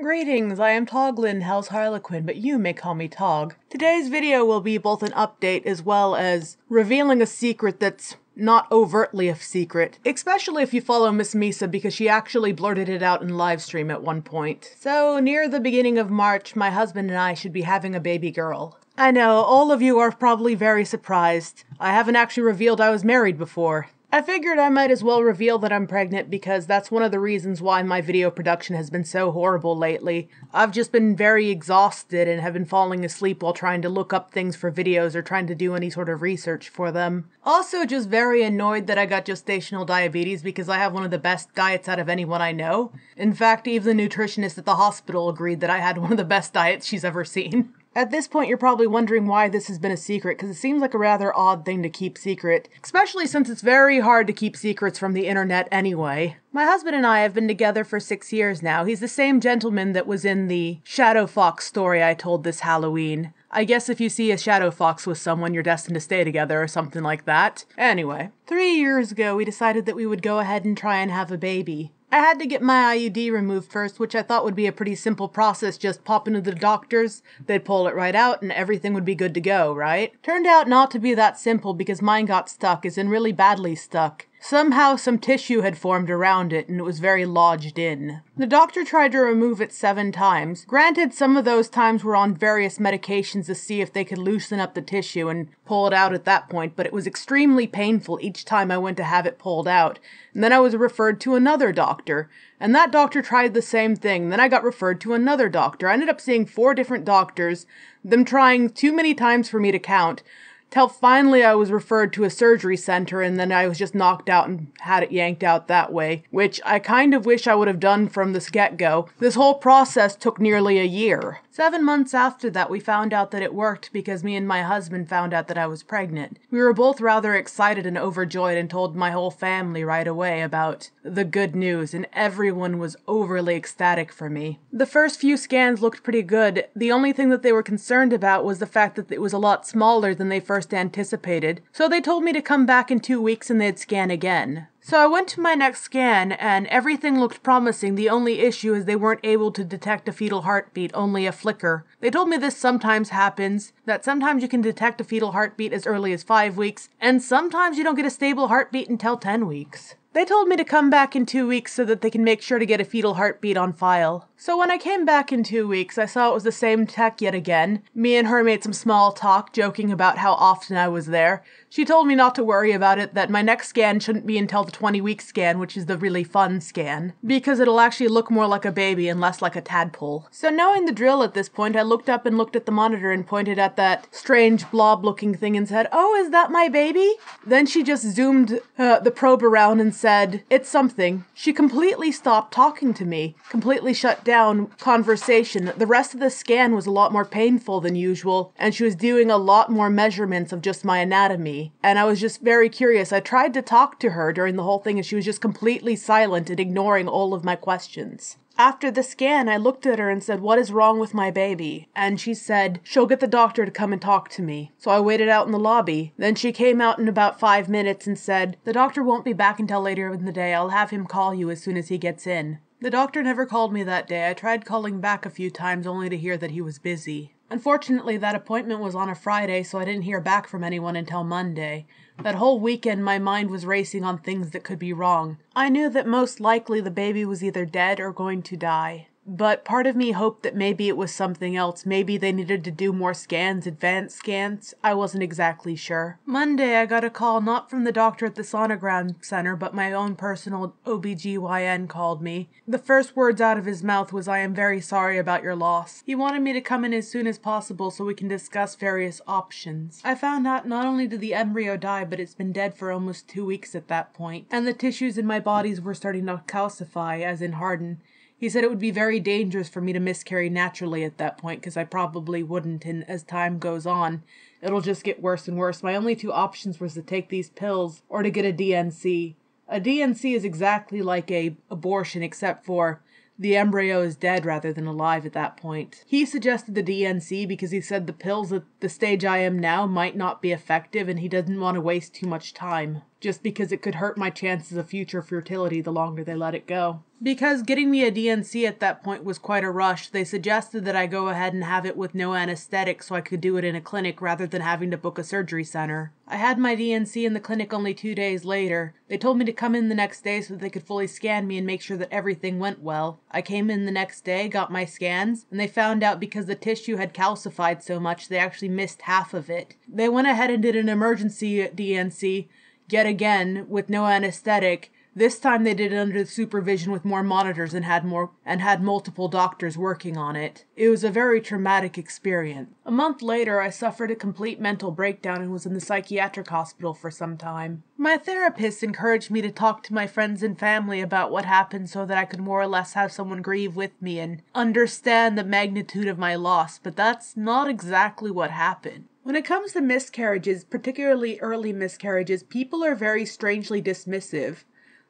Greetings, I am Toglin, House Harlequin, but you may call me Tog. Today's video will be both an update as well as revealing a secret that's not overtly a secret, especially if you follow Miss Misa because she actually blurted it out in livestream at one point. So, near the beginning of March, my husband and I should be having a baby girl. I know, all of you are probably very surprised. I haven't actually revealed I was married before. I figured I might as well reveal that I'm pregnant because that's one of the reasons why my video production has been so horrible lately. I've just been very exhausted and have been falling asleep while trying to look up things for videos or trying to do any sort of research for them. Also just very annoyed that I got gestational diabetes because I have one of the best diets out of anyone I know. In fact, even the nutritionist at the hospital agreed that I had one of the best diets she's ever seen. At this point, you're probably wondering why this has been a secret, because it seems like a rather odd thing to keep secret, especially since it's very hard to keep secrets from the internet anyway. My husband and I have been together for 6 years now. He's the same gentleman that was in the Shadow Fox story I told this Halloween. I guess if you see a shadow fox with someone, you're destined to stay together or something like that. Anyway, 3 years ago, we decided that we would go ahead and try and have a baby. I had to get my IUD removed first, which I thought would be a pretty simple process, just pop into the doctors, they'd pull it right out, and everything would be good to go, right? Turned out not to be that simple because mine got stuck, as in really badly stuck. Somehow some tissue had formed around it and it was very lodged in. The doctor tried to remove it 7 times. Granted, some of those times were on various medications to see if they could loosen up the tissue and pull it out at that point, but it was extremely painful each time I went to have it pulled out. And then I was referred to another doctor, and that doctor tried the same thing. Then I got referred to another doctor. I ended up seeing 4 different doctors, them trying too many times for me to count, till finally I was referred to a surgery center and then I was just knocked out and had it yanked out that way, which I kind of wish I would have done from the get-go. This whole process took nearly a year. 7 months after that, we found out that it worked because me and my husband found out that I was pregnant. We were both rather excited and overjoyed and told my whole family right away about the good news, and everyone was overly ecstatic for me. The first few scans looked pretty good. The only thing that they were concerned about was the fact that it was a lot smaller than they first anticipated, so they told me to come back in 2 weeks and they'd scan again. So I went to my next scan, and everything looked promising. The only issue is they weren't able to detect a fetal heartbeat, only a flicker. They told me this sometimes happens, that sometimes you can detect a fetal heartbeat as early as 5 weeks, and sometimes you don't get a stable heartbeat until 10 weeks. They told me to come back in 2 weeks so that they can make sure to get a fetal heartbeat on file. So when I came back in 2 weeks, I saw it was the same tech yet again. Me and her made some small talk, joking about how often I was there. She told me not to worry about it, that my next scan shouldn't be until the 20-week scan, which is the really fun scan, because it'll actually look more like a baby and less like a tadpole. So knowing the drill at this point, I looked up and looked at the monitor and pointed at that strange blob-looking thing and said, "Oh, is that my baby?" Then she just zoomed the probe around and said, "It's something." She completely stopped talking to me, completely shut down conversation. The rest of the scan was a lot more painful than usual, and she was doing a lot more measurements of just my anatomy. And I was just very curious. I tried to talk to her during the whole thing and she was just completely silent and ignoring all of my questions. After the scan, I looked at her and said, "What is wrong with my baby?" And she said, she'll get the doctor to come and talk to me. So I waited out in the lobby. Then she came out in about 5 minutes and said, "The doctor won't be back until later in the day. I'll have him call you as soon as he gets in." The doctor never called me that day. I tried calling back a few times only to hear that he was busy. Unfortunately, that appointment was on a Friday, so I didn't hear back from anyone until Monday. That whole weekend, my mind was racing on things that could be wrong. I knew that most likely the baby was either dead or going to die. But part of me hoped that maybe it was something else. Maybe they needed to do more scans, advanced scans. I wasn't exactly sure. Monday, I got a call not from the doctor at the sonogram center, but my own personal OBGYN called me. The first words out of his mouth was, "I am very sorry about your loss." He wanted me to come in as soon as possible so we can discuss various options. I found out not only did the embryo die, but it's been dead for almost 2 weeks at that point, and the tissues in my bodies were starting to calcify, as in harden. He said it would be very dangerous for me to miscarry naturally at that point, because I probably wouldn't, and as time goes on, it'll just get worse and worse. My only 2 options was to take these pills or to get a DNC. A DNC is exactly like a abortion, except for the embryo is dead rather than alive at that point. He suggested the DNC because he said the pills at the stage I am now might not be effective and he doesn't want to waste too much time. just because it could hurt my chances of future fertility the longer they let it go. Because getting me a D&C at that point was quite a rush, they suggested that I go ahead and have it with no anesthetic so I could do it in a clinic rather than having to book a surgery center. I had my D&C in the clinic only 2 days later. They told me to come in the next day so that they could fully scan me and make sure that everything went well. I came in the next day, got my scans, and they found out because the tissue had calcified so much they actually missed half of it. They went ahead and did an emergency D&C, yet again, with no anesthetic. This time they did it under supervision with more monitors and had multiple doctors working on it. It was a very traumatic experience. A month later, I suffered a complete mental breakdown and was in the psychiatric hospital for some time. My therapist encouraged me to talk to my friends and family about what happened so that I could more or less have someone grieve with me and understand the magnitude of my loss, but that's not exactly what happened. When it comes to miscarriages, particularly early miscarriages, people are very strangely dismissive.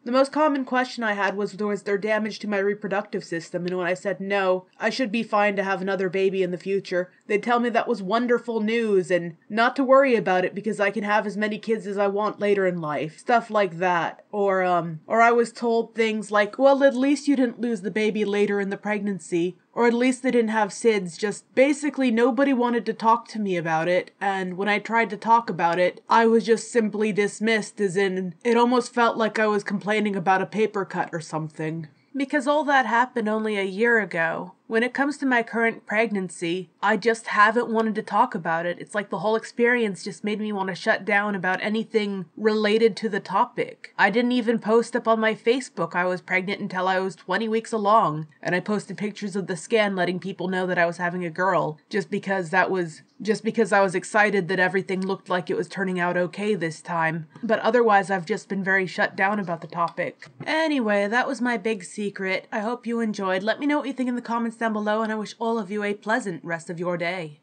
The most common question I had was there damage to my reproductive system, and when I said no, I should be fine to have another baby in the future, they'd tell me that was wonderful news and not to worry about it because I can have as many kids as I want later in life. Stuff like that. Or I was told things like, well, at least you didn't lose the baby later in the pregnancy. Or at least they didn't have SIDS. Just basically nobody wanted to talk to me about it, and when I tried to talk about it, I was just simply dismissed, as in, it almost felt like I was complaining about a paper cut or something. Because all that happened only a year ago. When it comes to my current pregnancy, I just haven't wanted to talk about it. It's like the whole experience just made me want to shut down about anything related to the topic. I didn't even post up on my Facebook I was pregnant until I was 20 weeks along, and I posted pictures of the scan letting people know that I was having a girl, just because I was excited that everything looked like it was turning out okay this time. But otherwise, I've just been very shut down about the topic. Anyway, that was my big secret. I hope you enjoyed. Let me know what you think in the comments down below, and I wish all of you a pleasant rest of your day.